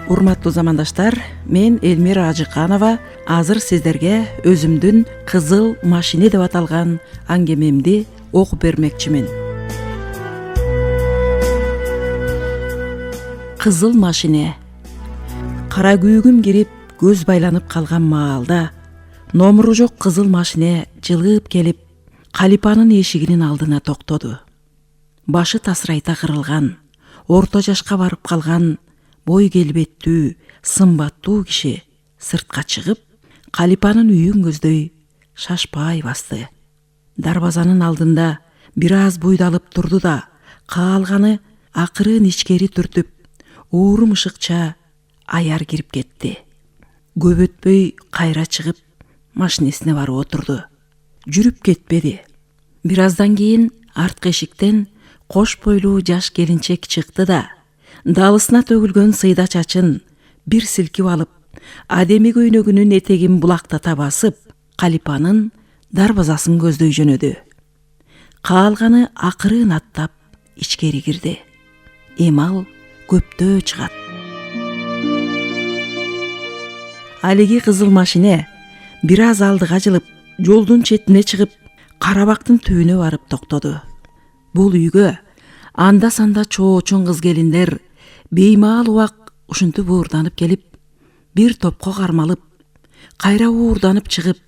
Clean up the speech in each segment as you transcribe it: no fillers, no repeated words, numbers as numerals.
Урматтуу замандаштар, мен Элмира Ажыканова азыр сиздерге өзүмдүн кызыл машине деп аталган аңгемемди окуп бермекчимин. Кызыл машине. Кара күйгүм кирип, көз байланып калган маалда номуру жок кызыл машине жылып келип, Калипанын эшигинин алдына токтоду. Башы тасырайта кырылган, орто жашка барып калган бой келбеттүү, сымбаттуу киши сыртка чыгып, Калипанын үйүн көздөй шашпай басты. Дарбазанын алдында бир аз буйдалып турду да, каалганы акырын ичкери түртүп, уурум ышыкча аяр кирип кетти. Көп өтпөй кайра чыгып, машинесине барып отурду. Жүрүп кетпеди. Бир аздан кийин арткы эшиктен кош бойлуу жаш келинчек чыкты да, далысына төгүлгөн сыйда чачын бир силкип алып, адеми көйнөгүнүн этегин булактата басып, Калипанын дарбазасын көздөй жөнөдү. Каалганы акырын аттап ичкери кирди. Эмал көптөө чыгат. Алиги кызыл машине бир аз алдыга жылып, жолдун четине чыгып, Карабактын түбүнө барып токтоду. Бул үйгө анда-санда чоочун кыз-келиндер беймаал убак ушинтип уурданып келип, бир топко кармалып, кайра уурданып чыгып,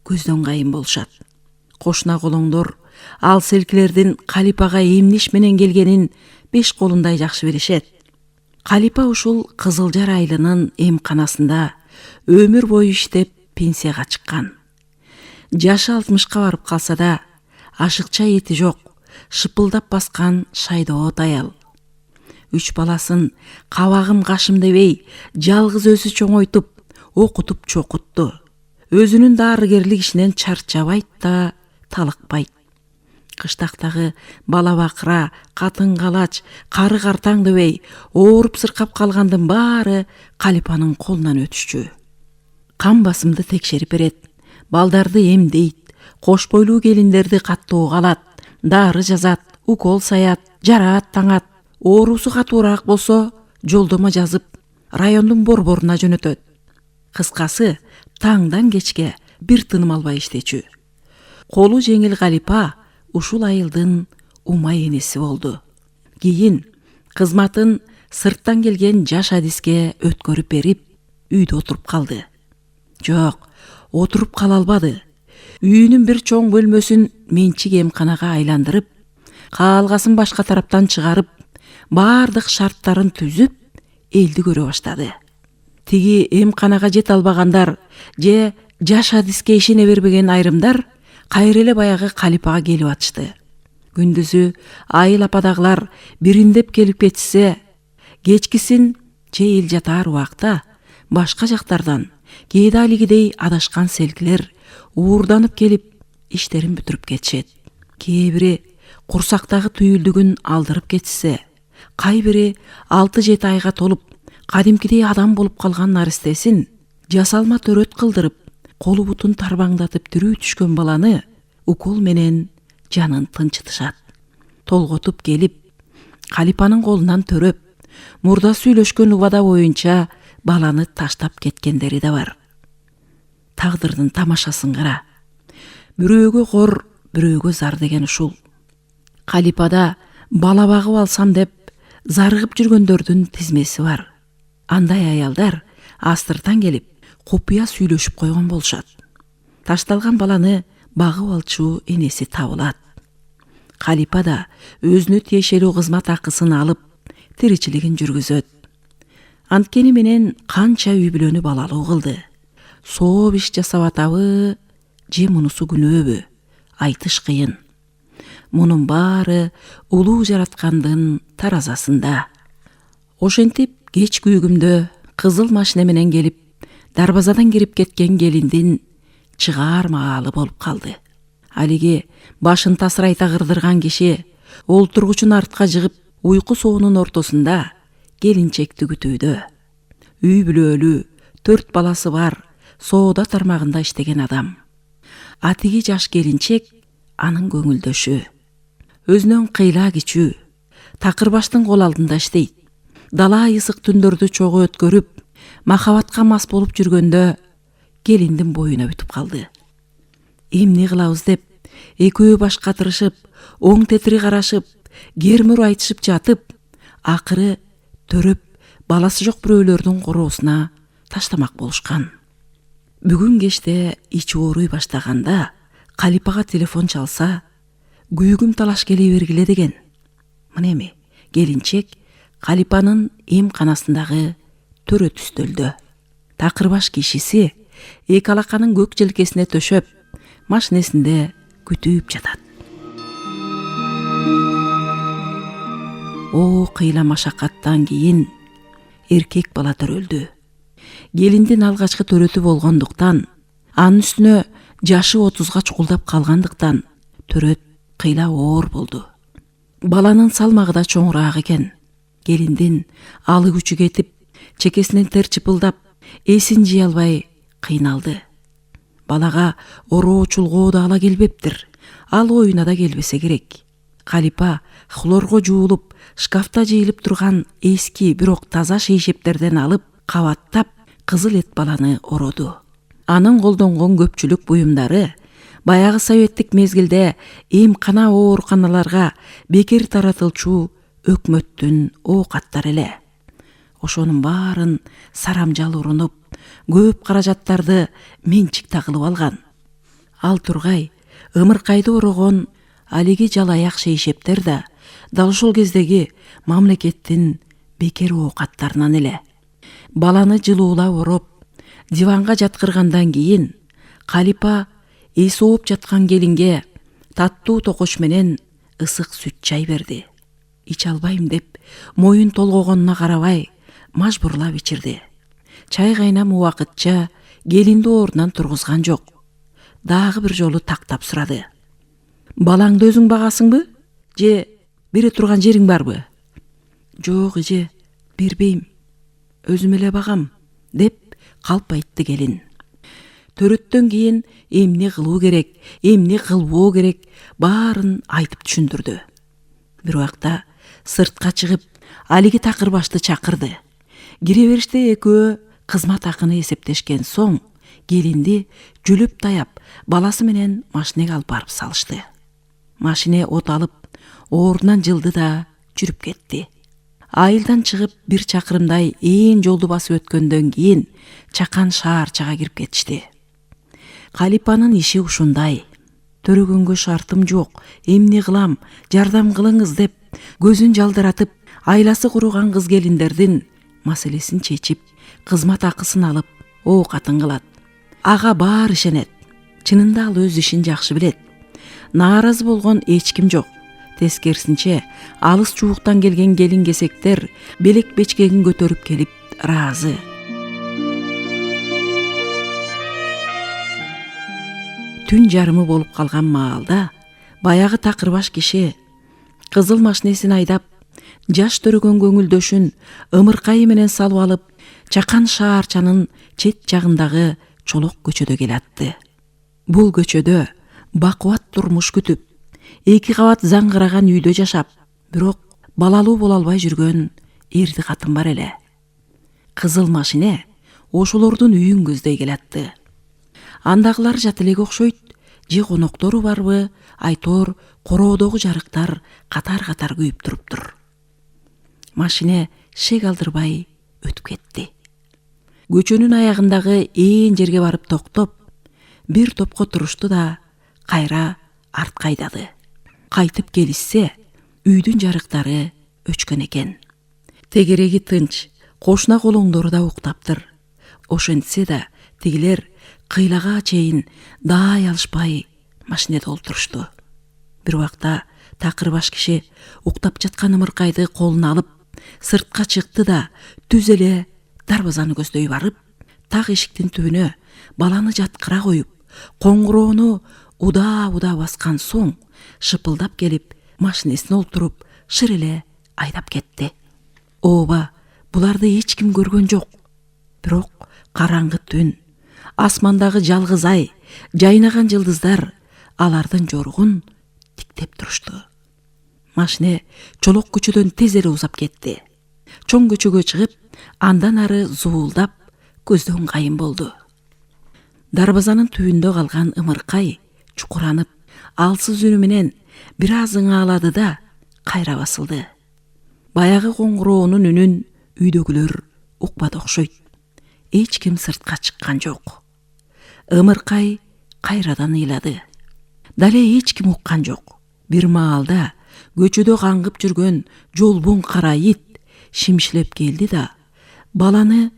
көздөн кайын болушат. Кошуна колоңдор ал селкилердин Калипага эмниш менен келгенин беш колундай жакшы билишет. Калипа ушул Кызылжар айылынын эмканасында өмүр бою иштеп пенсияга чыккан. Жашы 60-ка барып калса да, ашыкча эти жок, шыпылдап баскан шайдоот аял. 3 баласын кабагым кашым дебей, жалгыз өзү чоңойтуп, окутуп чокутту. Өзүнүн дарыгерлик ишинен чарчабайт да, талыкпайт. Кыштактагы бала бакыра, катын калач, кары картаң дебей, ооруп сыркап калгандын баары Калипанын колунан өтүшчү. Кан басымды текшерип берет, балдарды эмдейт, кош бойлуу келиндерди каттуу калат, дары жазат, укол саят, жараат таңат. Оорусу катуураак болсо, жолдомо жазып, райондун борборуна жөнөтөт. Кыскасы, таңдан кечке бир тыным албай иштечү. Колу жеңил Калипа ушул айылдын умай энеси болду. Кийин кызматын сырттан келген жаш адиске өткөрүп берип, үйдө отуруп калды. Жок, отуруп кала албады. Үйүнүн бир чоң бөлмөсүн менчик эмканага айландырып, каалгасын башка тараптан чыгарып, баардык шарттарын түзүп, элди көрө баштады. Тиги эмканага жете албагандар же жаш адиске ишене бербеген айрымдар кайра эле баягы Калипага келип атышты. Күндүзү айыл ападагылар бириндеп келип кетсе, кечкисин же эл жатаар убакта башка жактардан кээде алигидей адашкан селкилер уурданып келип, иштерин бүтүрүп кетишет. Кээ бири курсактагы түйүлдүгүн алдырып кетсе, кай бири 6-7 айга толуп, кадимкидей адам болуп калган наристесин жасалма төрөт кылдырып, колу бутун тарбаңдатып тирүү түшкөн баланы укол менен жанын тынчытышат. Толготуп келип, Калипанын колунан төрөп, мурда сүйлөшкөн убада боюнча баланы таштап кеткендери да бар. Тагдырдын тамашасын кара. Бирөөгө кор, бирөөгө зар деген ушул. Калипада бала багып алсам деп зарыгып жүргөндөрдүн тизмеси бар. Андай аялдар астыртан келип, купуя сүйлөшүп койгон болушат. Ташталган баланы багып алчу энеси табылат. Калипа да өзүнө тиешелүү кызмат акысын алып, тиричилигин жүргүзөт. Анткени менен канча үй бүлөнү балалуу кылды. Сооп иш жасап атабы, же мунусу күнөөбү? Айтыш кыйын. Мунун баары улуу жараткандын таразасында. Ошентип кеч күйгүмдө кызыл машине менен келип, дарбазадан кирип кеткен келиндин чыгаар маалы болуп калды. Алиги башын тасырайта кырдырган киши олтургучун артка жыгып, уйку соонун ортосунда келинчекти күтүүдө. Үй бүлөлүү, 4 баласы бар, соода тармагында иштеген адам. Атиги жаш келинчек анын көңүлдөшү. Өзүнөн кыйла кичүү, такыр баштын кол алдында иштейт. дала ысык түндөрдү чогуу өткөрүп, махабатка мас болуп жүргөндө келиндин боюна бүтүп калды. Эмне кылабыз деп экөө баш катырышып, оң тетири карашып, кермүр айтышып жатып, акыры төрөп баласы жок бирөөлөрдүн короосуна таштамак болушкан. Бүгүн кечте ичи ооруй баштаганда Калипага телефон чалса, күйүгүм талаш келе бергиле деген. Мына эми келинчек Калипанын эмканасындагы төрө түстөлдө. Такырбаш кишиси эки алаканын көк желкесине төшөп, машинесинде күтүп жатат. О кыйла машакаттан кийин эркек бала төрөлдү. Келиндин алгачкы төрөтү болгондуктан, анын үстүнө жашы 30га чукулдап калгандыктан төрөт кыйла оор болду. Баланын салмагы да чоңураак экен. Келиндин алы күчү кетип, чекесинен тер чыпылдап, эсин жие албай кыйналды. Балага ороо чулгоо да ала келбептир. Ал оюна да келбесе керек. Калипа хлорго жуулуп, шкафта жыйылып турган эски, бирок таза шейшептерден алып, кабаттап, кызыл эт баланы ороду. Анын колдонгон көпчүлүк буюмдары баягы советтик мезгилде эмкана ооруканаларга бекер таратылчу өкмөттүн оокаттары эле. Ошонун баарын сарамжал урунуп, көп каражаттарды менчикте кылып алган. Ал тургай ымыркайды орогон алиги жалаяк шейшептер да дал ушул кездеги мамлекеттин бекер оокаттарынан эле. Баланы жылуулап ороп, диванга жаткыргандан кийин Калипа эси ооп жаткан келинге таттуу токош менен ысык сүт чай берди. Иче албайм деп, моюн толгогонуна карабай, мажбурлап ичирди. Чай кайнам убакытча келинди ордунан тургузган жок. Дагы бир жолу тактап сурады. Балаңды өзүң багасыңбы? Же бере турган жериң барбы? Жок эже, бербейм. Өзүм эле багам, деп калп айтты келин. Төрөттөн кийин эмне кылуу керек, эмне кылбоо керек, баарын айтып түшүндүрдү. Бир убакта сыртка чыгып, алиги такырбашты чакырды. Кире бериште экөө кызмат акыны эсептешкен соң, келинди жүлүп таяп, баласы менен машинеге алып барып салышты. Машине от алып, ордунан жылды да жүрүп кетти. Айылдан чыгып бир чакырымдай ээн жолду басып өткөндөн кийин чакан шаарчага кирип кетишти. Калипанын иши ушундай. Төрөгөнгө шартым жок, эмне кылам, жардам кылыңыз деп көзүн жалдыратып, айласы куруган кыз келиндердин маселесин чечип, кызмат акысын алып, оокатын кылат. Ага баары ишенет. Чынында ал өз ишин жакшы билет. Нааразы болгон эч ким жок. Тескерисинче, алыс жууктан келген келин-кесектер белек бечкегин көтөрүп келип ыраазы. Түн жарымы болуп калган маалда баягы такырбаш киши кызыл машинесин айдап, жаш төрөгөн көңүлдөшүн ымыркайы менен салып алып, чакан шаарчанын чет жагындагы чолок көчөдө келатты. Бул көчөдө бакубат турмуш күтүп, эки кабат заңгыраган үйдө жашап, бирок балалуу боло албай жүргөн эрди катын бар эле. Кызыл машине ошолордун үйүн көздөй келатты. Андагылар жат элеге окшойт, же коноктору барбы, айтор короодогу жарыктар катар-катар күйүп туруптур. Машине шек алдырбай өтүп кетти. Көчөнүн аягындагы ээн жерге барып токтоп, бир топко турушту да кайра артка айдады. Кайтып келишсе, үйдүн жарыктары өчкөн экен. Тегереги тынч, кошуна колоңдору да уктаптыр. Ошентсе да тигилер кыйлага чейин даай алышпай машинеде олтурушту. Бир убакта такырбаш киши уктап жаткан ымыркайды колуна алып, сыртка чыкты да түз эле дарбазаны көздөй барып, так эшиктин түбүнө баланы жаткыра коюп, коңгуроону удаа баскан соң, шыпылдап келип, машинесине олтуруп, шыр эле айдап кетти. Ооба, буларды эч ким көргөн жок. Бирок караңгы түн, асмандагы жалгыз ай, жайнаган жылдыздар алардын жоругун тиктеп турушту. Машине чолок көчөдөн тез эле узап кетти. чоң көчөгө чыгып, андан ары зуулдап көздөн кайын болду. Дарбазанын түбүндө калган ымыркай чукуранып, алсыз үнү менен бир аз ыңаалады да кайра басылды. Баягы коңгуроонун үнүн үйдөгүлөр укпады окшойт. Эч ким сыртка чыккан жок. Ымыркай кайрадан ыйлады. Дале эч ким уккан жок. Бир маалда көчөдө каңгып жүргөн жолбун кара ит шимшилеп келди да баланы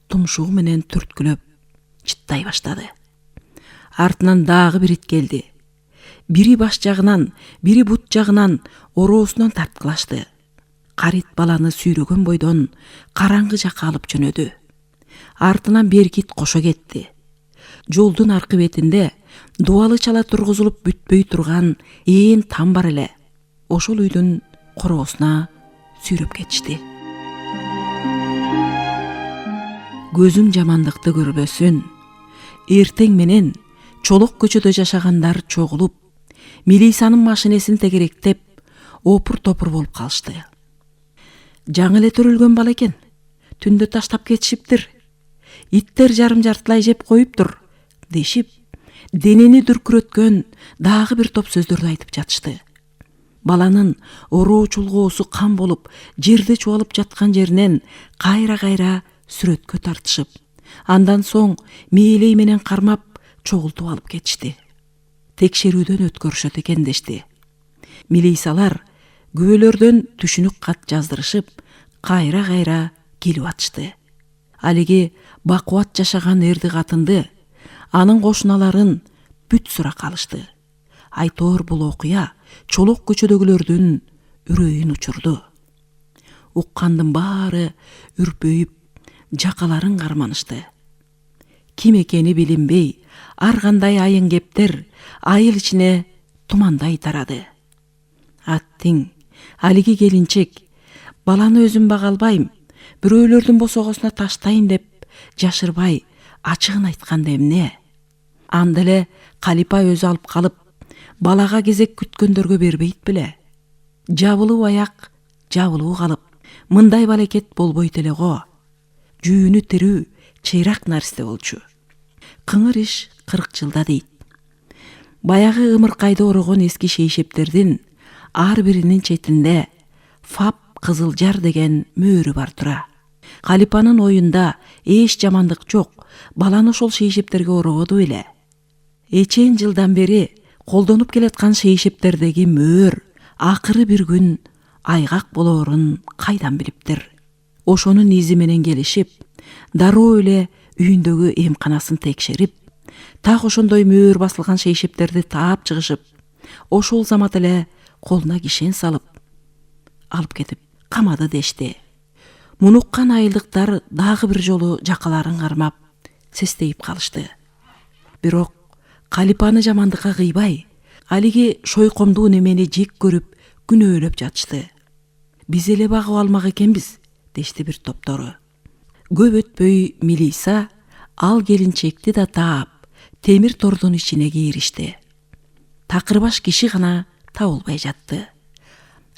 тумшугу менен түрткүлөп чыттай баштады. Артынан дагы бир ит келди. Бири баш жагынан, бири бут жагынан ороосунан тарткылашты. Карит баланы сүйрөгөн бойдон караңгы жакка алып жөнөдү. Артынан берки ит кошо кетти. Жолдун аркы бетинде дубалы чала тургузулуп бүтпөй турган ээн там бар эле. Ошол үйдүн короосуна сүйрөп кетишти. Көзүң жамандыкты көрбөсүн. Эртең менен чолок көчөдө жашагандар чогулуп, милисанын машинесин тегеректеп, опур-топур болуп калышты. Жаңы эле төрөлгөн бала экен. Түндө таштап кетишиптир. Иттер жарым жартылай жеп коюптур, дешип, денени дүркүрөткөн дагы бир топ сөздөрдү айтып жатышты. Баланын ороо чулгоосу кан болуп, жерде чубалып жаткан жеринен кайра-кайра сүрөткө тартышып, андан соң мээлей менен кармап, чогултуп алып кетишти. Текшерүүдөн өткөрүшөт экен дешти. Милисалар күбөлөрдөн түшүнүк кат жаздырышып, кайра-кайра келип атышты. Алиги бакубат жашаган эрди катынды, анын кошуналарын бүт сурак алышты. Айтор бул окуя чолок көчөдөгүлөрдүн үрөйүн учурду. Уккандын баары үрпөйүп, жакаларын карманышты. Ким экени билинбей, ар кандай айын кептер айыл ичине тумандай тарады. Аттиң, алиги келинчек, баланы өзүм бага албайм, бирөөлөрдүн босогосуна таштайын деп жашырбай ачыгын айтканда эмне? Анда эле Калипа өзү алып калып, балага кезек күткөндөргө бербейт беле? Жабылуу аяк, жабылуу калып, мындай балекет болбойт эле го. Жүүнү тирүү чыйрак нарсе болчу. Кыңыр иш 40 жылда дейт. Баягы ымыркайды орогон эски шейшептердин ар биринин четинде ФАП Кызылжар деген мөөрү бар тура. Калипанын оюнда эч жамандык жок, баланы ошол шейшептерге орогоду эле. Эчен жылдан бери колдонуп келаткан шейшептердеги мөөр акыры бир күн айгак болоорун кайдан билиптир? Ошонун изи менен келишип, дароо эле үйүндөгү эмканасын текшерип, так ошондой мөөр басылган шейшептерди таап чыгышып, ошол замат эле колуна кишен салып, алып кетип камады дешти. Мунуккан айылдыктар дагы бир жолу жакаларын кармап, сестейип калышты. Бирок Калипаны жамандыкка кыйбай, алиги шойкомдуу немени жек көрүп, күнөөлөп жатышты. Биз эле багып алмак экенбиз, дешти бир топтору. Көп өтпөй милиса ал келинчекти да таап, темир тордун ичине киришти. Такырбаш киши гана табылбай жатты.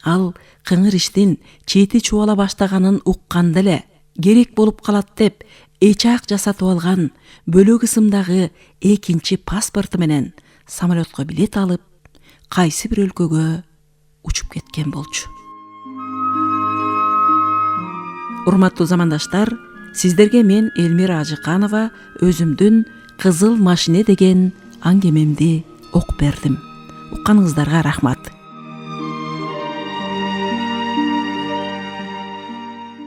Ал кыңыр иштин чети чубала баштаганын укканда эле керек болуп калат деп эчак жасатып алган бөлөк ысымдагы экинчи паспорту менен самолетко билет алып, кайсы бир өлкөгө учуп кеткен болчу. Урматтуу замандаштар, сиздерге мен Элмира Ажыканова өзүмдүн Кызыл машине деген аңгемемди окуп бердим. Укканыңыздарга рахмат.